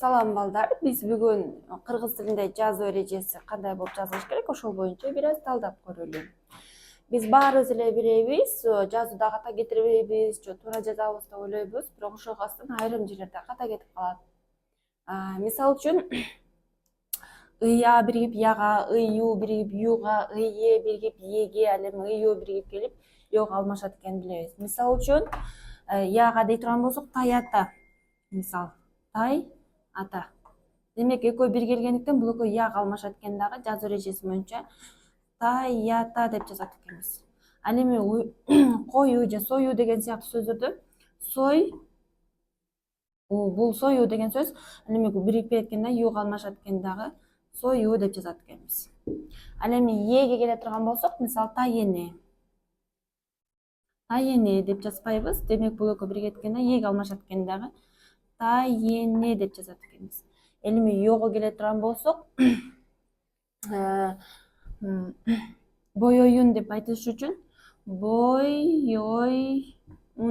Салам балдар, биз бүгүн кыргыз тилинде жазуу эрежеси кандай болуп жазылыш керек, ошол боюнча бир аз талдап көрөлү. Биз баарыбыз эле билебиз, жазууда ката кетирбейбиз, же туура жазабыз деп ойлойбуз, бирок ошого астын айрым жерлерде ката кетип калат. Мисалы үчүн ыя биригип яга, ыю биригип юга, ые биригип еге, ал эми ыю биригип келип йога алмашат экенин билебиз. Мисалы үчүн яга дей турган болсок тай ата. Мисал тай ата. Демек экөө бир келгендиктен бул экөө яга алмашат экен дагы жазуу эрежеси боюнча тай ата деп жазат экенбиз. Ал эми кою же сою деген сыяктуу сөздөрдө сой бул сою деген сөз ал эми биригип кеткенде юга алмашат экен дагы сою деп жазат экенбиз. Ал эми эге келе турган болсок, мисалы тайене. Тайене деп жазбайбыз. Демек бул экөө биригип кеткенде эге алмашат экен дагы тайене деп жазат экенбиз. Эми його келе турган болсок, боёюн деп айтыш үчүн бойойун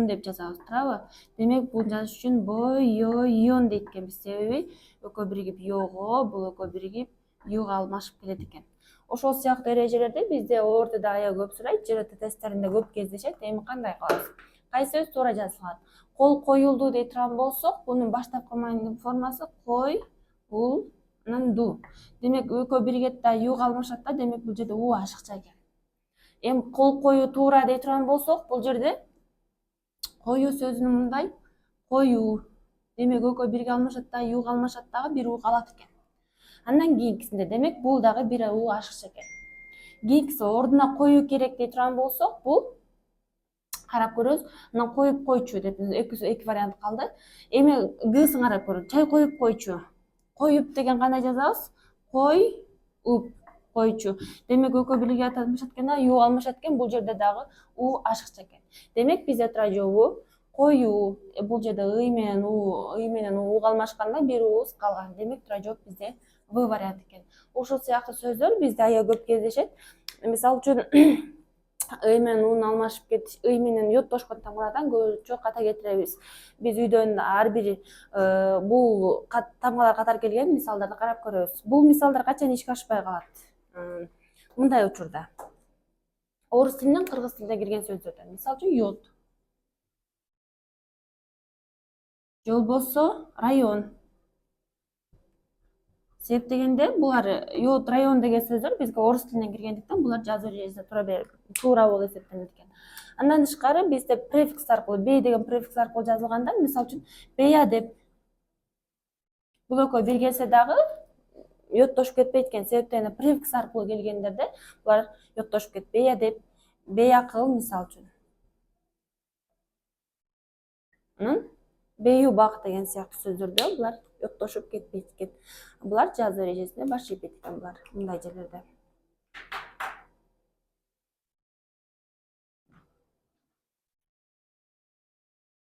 деп жазабыз, туурабы? Демек бул жазыш үчүн бойойун дейт экенбиз. Себеби экөө биригип його, бул экөө биригип юга алмашып келет экен. Ошол сыяктуу эрежелерди бизде ортодо аябай көп сурайт, ЖРТ тесттеринде көп кездешет. Эми кандай кылабыз? Кайсы сөз туура жазылган? Кол коюлду дей турган болсок, бунун баштапкы маанилүү формасы коюлду. Демек экөө биригет да юга алмашат да, демек бул жерде у ашыкча экен. Эми кол коюу туура дей турган болсок, бул жерде коюу сөзүнүн мындай коюу. Демек экөө бирге алмашат да, юга алмашат дагы бир у калат экен. Андан кийинкисинде демек бул дагы бир у ашыкча экен. Кийинкиси ордуна коюу керек дей турган болсок, бул карап көрөбүз. Мына коюп койчу деп эки вариант калды. Эми гысын карап көрөлү. Чай коюп койчу. Коюп деген кандай жазабыз? Коюп койчу. Демек экөө бирге алмашат экен да, ю алмашат экен, бул жерде дагы у ашыкча экен. Демек бизде тура жолу коюу, бул жерде ый менен у алмашканда бир ууз калган. Демек тура жооп бизде В вариант экен. Ушул сыяктуу сөздөр бизде аябай көп кездешет. Мисалы үчүн ый менен уну алмашып кетиш, ый менен йоттошкон тамгалардан көбүнчө ката кетиребиз. Биз үйдөн ар бир бул тамгалар катары келген мисалдарды карап көрөбүз. Бул мисалдар качан ишке ашпай калат? Мындай учурда. Орус тилинен кыргыз тилине кирген сөздөрдөн. Мисалы үчүн йод. Же болбосо район. Себеп дегенде булар йод, район деген сөздөр бизге орус тилинен киргендиктен булар жазуу эрежесинде туура болуп эсептелет экен. Андан тышкары бизде префикс аркылуу, бей деген префикс аркылуу жазылганда, мисалы үчүн бея деп бул экөө бир келсе дагы йоттошуп кетпейт экен. Себептен префикс аркылуу келгендерде булар йоттошуп кетет. Бея деп, бея кыл мисалы үчүн. Бейубак деген сыяктуу сөздөрдө булар йоттошуп кетпейт экен. Булар жазуу эрежесинде баш ийбейт экен булар мындай жерлерде.